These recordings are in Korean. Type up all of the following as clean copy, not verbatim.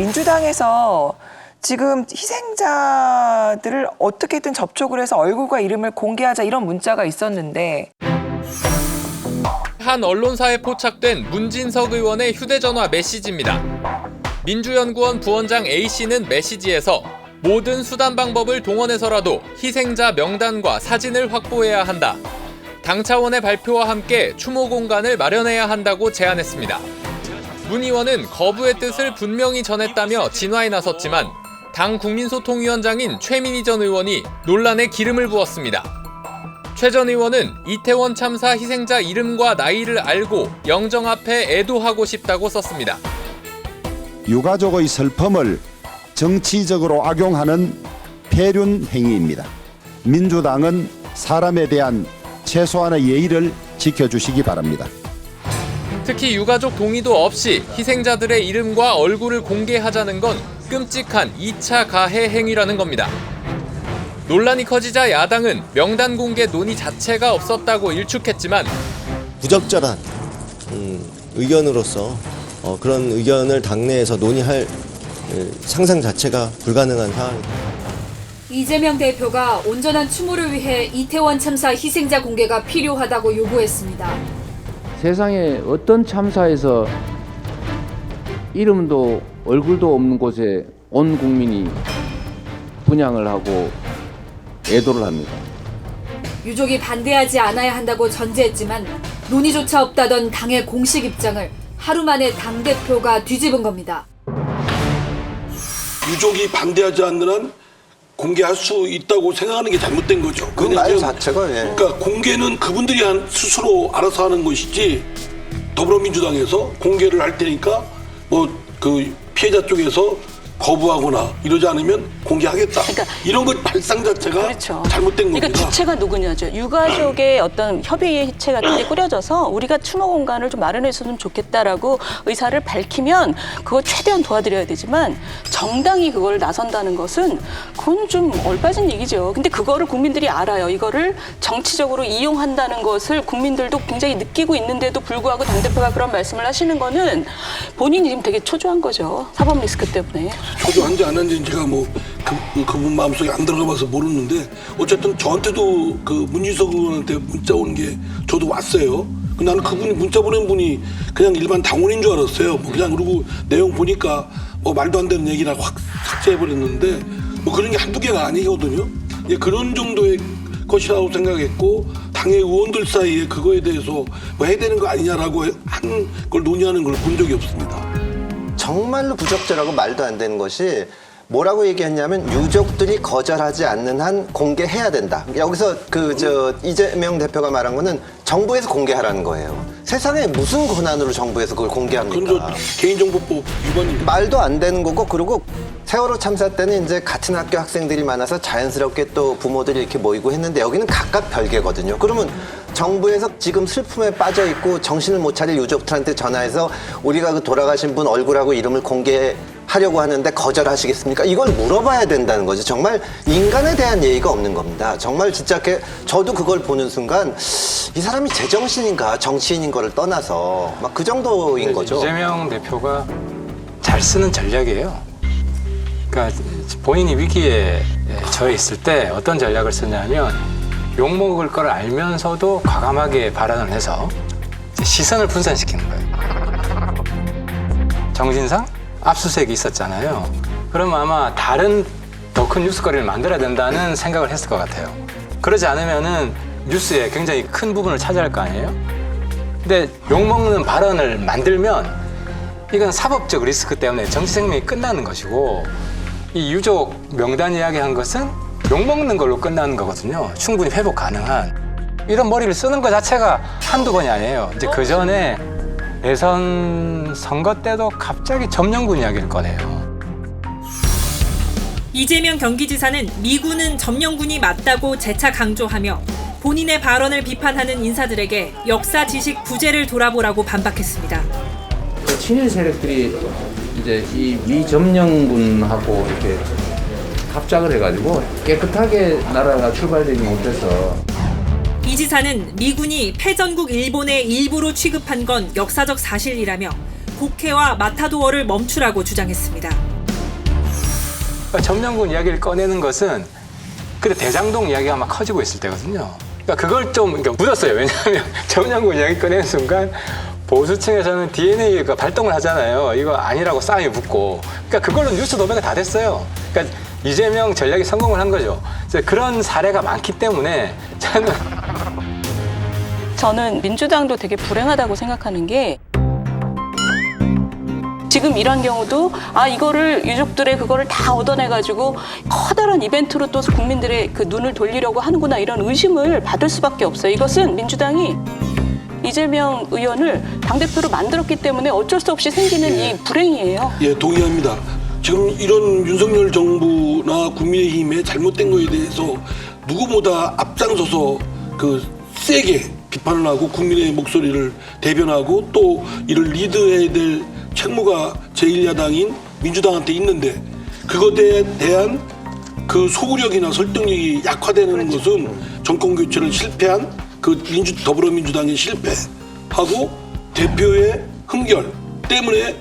민주당에서 지금 희생자들을 어떻게든 접촉을 해서 얼굴과 이름을 공개하자 이런 문자가 있었는데 한 언론사에 포착된 문진석 의원의 휴대전화 메시지입니다. 민주연구원 부원장 A씨는 메시지에서 모든 수단 방법을 동원해서라도 희생자 명단과 사진을 확보해야 한다. 당 차원의 발표와 함께 추모 공간을 마련해야 한다고 제안했습니다. 문 의원은 거부의 뜻을 분명히 전했다며 진화에 나섰지만 당 국민소통위원장인 최민희 전 의원이 논란에 기름을 부었습니다. 최 전 의원은 이태원 참사 희생자 이름과 나이를 알고 영정 앞에 애도하고 싶다고 썼습니다. 유가족의 슬픔을 정치적으로 악용하는 폐륜 행위입니다. 민주당은 사람에 대한 최소한의 예의를 지켜주시기 바랍니다. 특히 유가족 동의도 없이 희생자들의 이름과 얼굴을 공개하자는 건 끔찍한 2차 가해 행위라는 겁니다. 논란이 커지자 야당은 명단 공개 논의 자체가 없었다고 일축했지만 부적절한 의견으로서 그런 의견을 당내에서 논의할 상상 자체가 불가능한 상황입니다. 이재명 대표가 온전한 추모를 위해 이태원 참사 희생자 공개가 필요하다고 요구했습니다. 세상에 어떤 참사에서 이름도 얼굴도 없는 곳에 온 국민이 분향을 하고 애도를 합니다. 유족이 반대하지 않아야 한다고 전제했지만 논의조차 없다던 당의 공식 입장을 하루 만에 당대표가 뒤집은 겁니다. 유족이 반대하지 않는 한 공개할 수 있다고 생각하는 게 잘못된 거죠. 그 말 자체가 그러니까 공개는 그분들이 스스로 알아서 하는 것이지 더불어민주당에서 공개를 할 테니까 뭐 그 피해자 쪽에서 거부하거나 이러지 않으면 공개하겠다. 그러니까 이런 것 발상 자체가 그렇죠. 잘못된 겁니다. 그러니까 주체가 누구냐죠. 유가족의 어떤 협의체 같은 게 꾸려져서 우리가 추모 공간을 좀 마련해줬으면 좋겠다라고 의사를 밝히면 그거 최대한 도와드려야 되지만 정당이 그걸 나선다는 것은 그건 좀 얼빠진 얘기죠. 근데 그거를 국민들이 알아요. 이거를 정치적으로 이용한다는 것을 국민들도 굉장히 느끼고 있는데도 불구하고 당대표가 그런 말씀을 하시는 거는 본인이 지금 되게 초조한 거죠. 사법 리스크 때문에. 초조한지 안 한지는 제가 뭐 그분 마음속에 안 들어가봐서 모르는데 어쨌든 저한테도 그 문진석 의원한테 문자 오는 게 저도 왔어요. 나는 그분이 문자 보낸 분이 그냥 일반 당원인 줄 알았어요. 뭐 그냥 그러고 내용 보니까 뭐 말도 안 되는 얘기라 확 삭제해버렸는데 뭐 그런 게 한두 개가 아니거든요. 그런 정도의 것이라고 생각했고 당의 의원들 사이에 그거에 대해서 뭐 해야 되는 거 아니냐라고 한 걸 논의하는 걸 본 적이 없습니다. 정말로 부적절하고 말도 안 되는 것이 뭐라고 얘기했냐면 유족들이 거절하지 않는 한 공개해야 된다. 여기서 이재명 대표가 말한 거는 정부에서 공개하라는 거예요. 세상에 무슨 권한으로 정부에서 그걸 공개합니까? 그건 개인정보법 위반입니다. 말도 안 되는 거고 그리고 세월호 참사 때는 이제 같은 학교 학생들이 많아서 자연스럽게 또 부모들이 이렇게 모이고 했는데 여기는 각각 별개거든요. 그러면 정부에서 지금 슬픔에 빠져 있고 정신을 못 차릴 유족들한테 전화해서 우리가 그 돌아가신 분 얼굴하고 이름을 공개하려고 하는데 거절하시겠습니까? 이걸 물어봐야 된다는 거죠. 정말 인간에 대한 예의가 없는 겁니다. 정말 진짜 저도 그걸 보는 순간 이 사람이 제정신인가 정치인인 거를 떠나서 막 그 정도인 거죠. 이재명 대표가 잘 쓰는 전략이에요. 그러니까 본인이 위기에 처해 있을 때 어떤 전략을 쓰냐면 욕먹을 걸 알면서도 과감하게 발언을 해서 시선을 분산시키는 거예요. 정진상 압수수색이 있었잖아요. 그럼 아마 다른 더 큰 뉴스거리를 만들어야 된다는 생각을 했을 것 같아요. 그러지 않으면은 뉴스에 굉장히 큰 부분을 차지할 거 아니에요? 근데 욕먹는 발언을 만들면 이건 사법적 리스크 때문에 정치 생명이 끝나는 것이고 이 유족 명단 이야기한 것은 욕먹는 걸로 끝나는 거거든요. 충분히 회복 가능한. 이런 머리를 쓰는 것 자체가 한두 번이 아니에요. 이제 그 전에 대선 선거 때도 갑자기 점령군 이야기를 꺼내요. 이재명 경기지사는 미군은 점령군이 맞다고 재차 강조하며 본인의 발언을 비판하는 인사들에게 역사 지식 부재를 돌아보라고 반박했습니다. 친일 세력들이 이제 이 미점령군하고 이렇게 합작을 해가지고 깨끗하게 나라가 출발되지 못해서 이 지사는 미군이 패전국 일본의 일부로 취급한 건 역사적 사실이라며 국회와 마타도어를 멈추라고 주장했습니다. 그러니까 점령군 이야기를 꺼내는 것은 그때 대장동 이야기가 막 커지고 있을 때거든요. 그러니까 그걸 좀 묻었어요. 왜냐하면 점령군 이야기 꺼내는 순간 보수층에서는 DNA가 발동을 하잖아요. 이거 아니라고 싸움이 붙고. 그러니까 그걸로 뉴스 도배가 다 됐어요. 그러니까 이재명 전략이 성공을 한 거죠. 그래서 그런 사례가 많기 때문에 저는 민주당도 되게 불행하다고 생각하는 게 지금 이런 경우도 이거를 유족들의 그거를 다 얻어내가지고 커다란 이벤트로 또 국민들의 그 눈을 돌리려고 하는구나 이런 의심을 받을 수밖에 없어요. 이것은 민주당이 이재명 의원을 당대표로 만들었기 때문에 어쩔 수 없이 생기는 이 불행이에요. 예, 동의합니다. 지금 이런 윤석열 정부나 국민의힘의 잘못된 거에 대해서 누구보다 앞장서서 그 세게 비판을 하고 국민의 목소리를 대변하고 또 이를 리드해야 될 책무가 제1야당인 민주당한테 있는데 그것에 대한 그 소구력이나 설득력이 약화되는 것은 정권 교체를 실패한 그 더불어민주당의 실패하고 대표의 흥결 때문에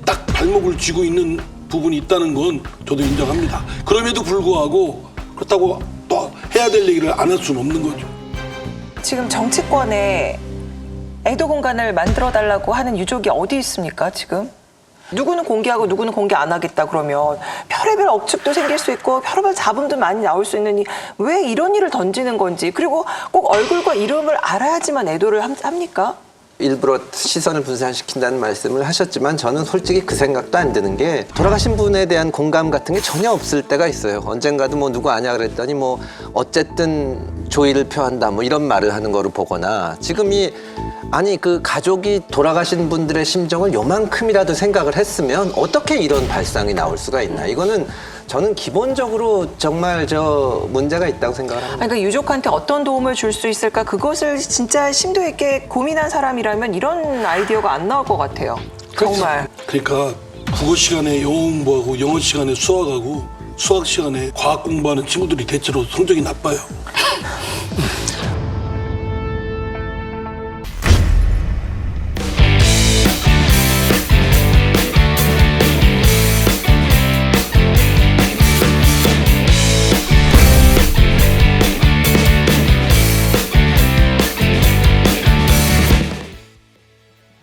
딱 발목을 쥐고 있는 부분이 있다는 건 저도 인정합니다. 그럼에도 불구하고 그렇다고 또 해야 될 얘기를 안 할 수는 없는 거죠. 지금 정치권에 애도 공간을 만들어달라고 하는 유족이 어디 있습니까, 지금? 누구는 공개하고 누구는 공개 안 하겠다 그러면 별의별 억측도 생길 수 있고 별의별 잡음도 많이 나올 수 있는 왜 이런 일을 던지는 건지 그리고 꼭 얼굴과 이름을 알아야지만 애도를 합니까? 일부러 시선을 분산시킨다는 말씀을 하셨지만 저는 솔직히 그 생각도 안 드는 게 돌아가신 분에 대한 공감 같은 게 전혀 없을 때가 있어요. 언젠가도 뭐 누구 아냐 그랬더니 뭐 어쨌든 조의를 표한다 뭐 이런 말을 하는 거를 보거나 지금이 아니 그 가족이 돌아가신 분들의 심정을 요만큼이라도 생각을 했으면 어떻게 이런 발상이 나올 수가 있나. 이거는 저는 기본적으로 정말 문제가 있다고 생각을 합니다. 그러니까 유족한테 어떤 도움을 줄 수 있을까 그것을 진짜 심도 있게 고민한 사람이라면 이런 아이디어가 안 나올 것 같아요. 정말. 그러니까 국어 시간에 영어 공부하고 영어 시간에 수학하고 수학 시간에 과학 공부하는 친구들이 대체로 성적이 나빠요.